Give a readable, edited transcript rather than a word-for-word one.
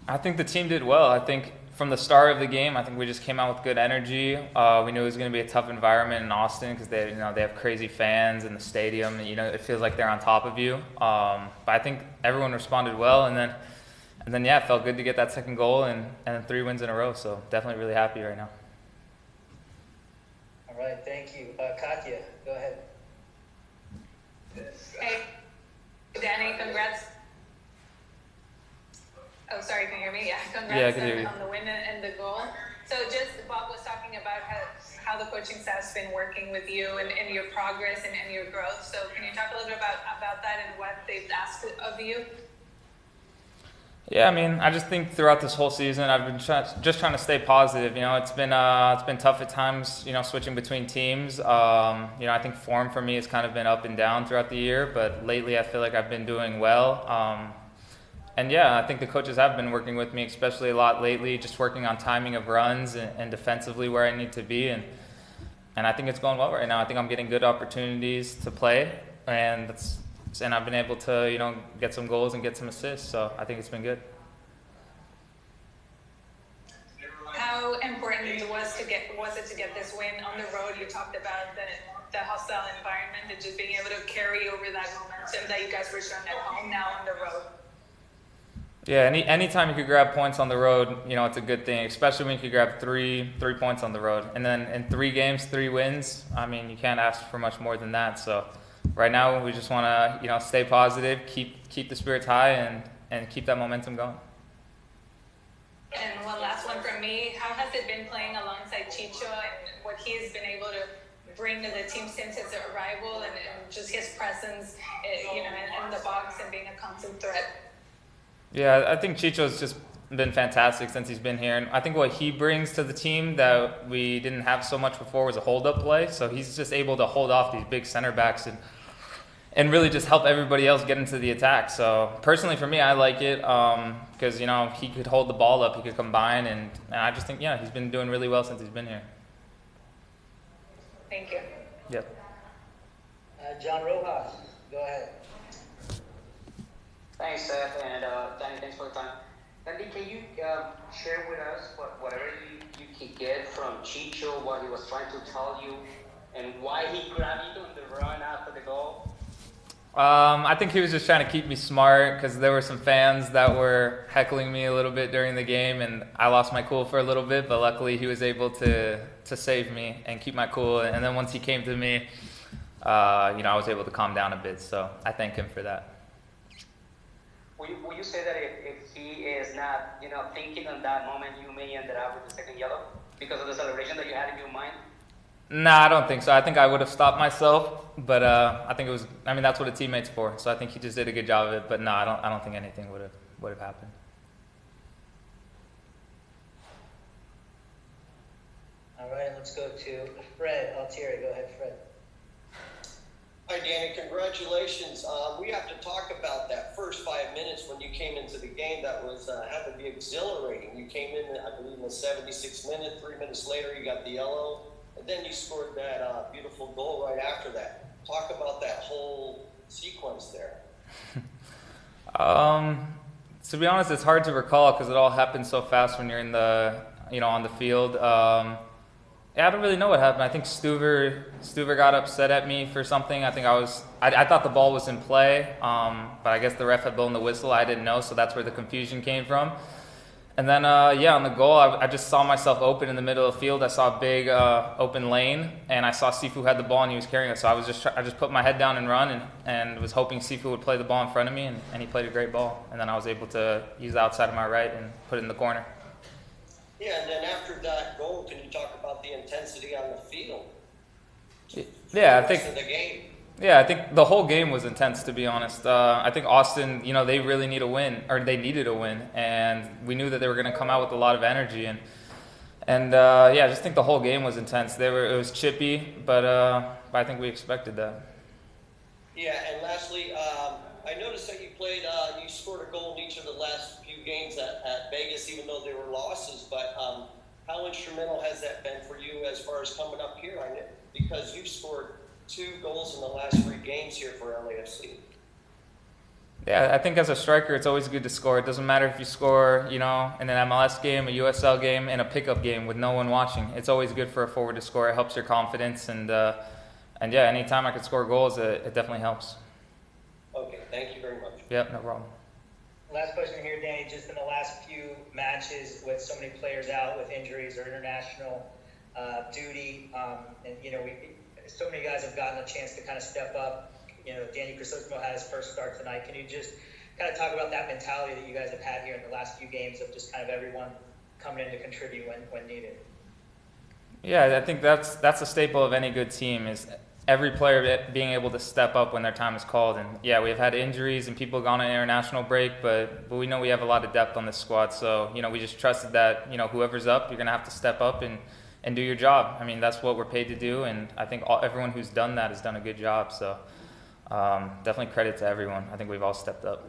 I think the team did well. I think from the start of the game, I think we just came out with good energy. We knew it was going to be a tough environment in Austin because they have crazy fans in the stadium. And, it feels like they're on top of you. But I think everyone responded well, and then yeah, it felt good to get that second goal and then 3 wins in a row. So definitely really happy right now. All right, thank you. Katya, go ahead. Hey, Danny, congrats. Oh, sorry, can you hear me? Yeah, Yeah, I congrats can hear you. on the win and the goal. So just Bob was talking about how the coaching staff's been working with you and your progress and your growth. So can you talk a little bit about that and what they've asked of you? Yeah, I mean, I just think throughout this whole season, I've been just trying to stay positive. It's been tough at times. Switching between teams. I think form for me has kind of been up and down throughout the year, but lately I feel like I've been doing well. And yeah, I think the coaches have been working with me, especially a lot lately, just working on timing of runs and defensively where I need to be, and I think it's going well right now. I think I'm getting good opportunities to play, and I've been able to get some goals and get some assists. So I think it's been good. How important was it to get this win on the road? You talked about the hostile environment and just being able to carry over that momentum that you guys were showing at home now on the road. Yeah, anytime you could grab points on the road, it's a good thing, especially when you could grab three points on the road. And then in 3 games, 3 wins, I mean, you can't ask for much more than that. So right now we just want to, stay positive, keep the spirits high and keep that momentum going. And one last one from me. How has it been playing alongside Chicho and what he has been able to bring to the team since his arrival and just his presence, in the box and being a constant threat? Yeah, I think Chicho's just been fantastic since he's been here. And I think what he brings to the team that we didn't have so much before was a hold-up play. So he's just able to hold off these big center backs and really just help everybody else get into the attack. So personally for me, I like it because, he could hold the ball up, he could combine, and I just think, he's been doing really well since he's been here. Thank you. Yep. John Rojas, go ahead. Thanks, Seth, and Danny, thanks for the time. Danny, can you share with us whatever you could get from Chicho, what he was trying to tell you, and why he grabbed you on the run after the goal? I think he was just trying to keep me smart because there were some fans that were heckling me a little bit during the game, and I lost my cool for a little bit, but luckily he was able to save me and keep my cool. And then once he came to me, I was able to calm down a bit, so I thank him for that. Will you say that if he is not, thinking on that moment, you may end up with the second yellow because of the celebration that you had in your mind? Nah, I don't think so. I think I would have stopped myself, but I think that's what a teammate's for. So I think he just did a good job of it. But no, I don't think anything would have happened. All right, let's go to Fred Altieri. Go ahead, Fred. Hi, Danny. Congratulations. We have to talk about that first 5 minutes when you came into the game. That was had to be exhilarating. You came in, I believe, in the 76th minute. 3 minutes later, you got the yellow, and then you scored that beautiful goal right after that. Talk about that whole sequence there. To be honest, it's hard to recall because it all happens so fast when you're in the on the field. Yeah, I don't really know what happened. I think Stuver got upset at me for something. I think I thought the ball was in play, but I guess the ref had blown the whistle. I didn't know, so that's where the confusion came from. And then, on the goal, I just saw myself open in the middle of the field. I saw a big open lane, and I saw Sifu had the ball, and he was carrying it. So I just put my head down and run, and was hoping Sifu would play the ball in front of me, and he played a great ball. And then I was able to use the outside of my right and put it in the corner. Yeah, and then after that goal, can you talk about the intensity on the field? Yeah, the rest of the game. Yeah, I think the whole game was intense, to be honest. I think Austin, they really need a win, or they needed a win, and we knew that they were going to come out with a lot of energy, and I just think the whole game was intense. It was chippy, but I think we expected that. Yeah, and lastly, I noticed that you scored a goal in each of the last few games at Vegas, even though they were losses. But how instrumental has that been for you as far as coming up here? Because you've scored 2 goals in the last 3 games here for LAFC. Yeah, I think as a striker, it's always good to score. It doesn't matter if you score, in an MLS game, a USL game, and a pickup game with no one watching. It's always good for a forward to score. It helps your confidence, and yeah, anytime I could score goals, it definitely helps. Okay, thank you very much. Yep, no problem. Last question here, Danny. Just in the last few matches with so many players out with injuries or international duty, and so many guys have gotten a chance to kind of step up. Danny Crisostomo had his first start tonight. Can you just kind of talk about that mentality that you guys have had here in the last few games of just kind of everyone coming in to contribute when needed? Yeah, I think that's a staple of any good team is every player being able to step up when their time is called. And yeah, we've had injuries and people gone on international break, but we know we have a lot of depth on this squad. So, we just trusted that, whoever's up, you're going to have to step up and do your job. I mean, that's what we're paid to do. And I think everyone who's done that has done a good job. So definitely credit to everyone. I think we've all stepped up.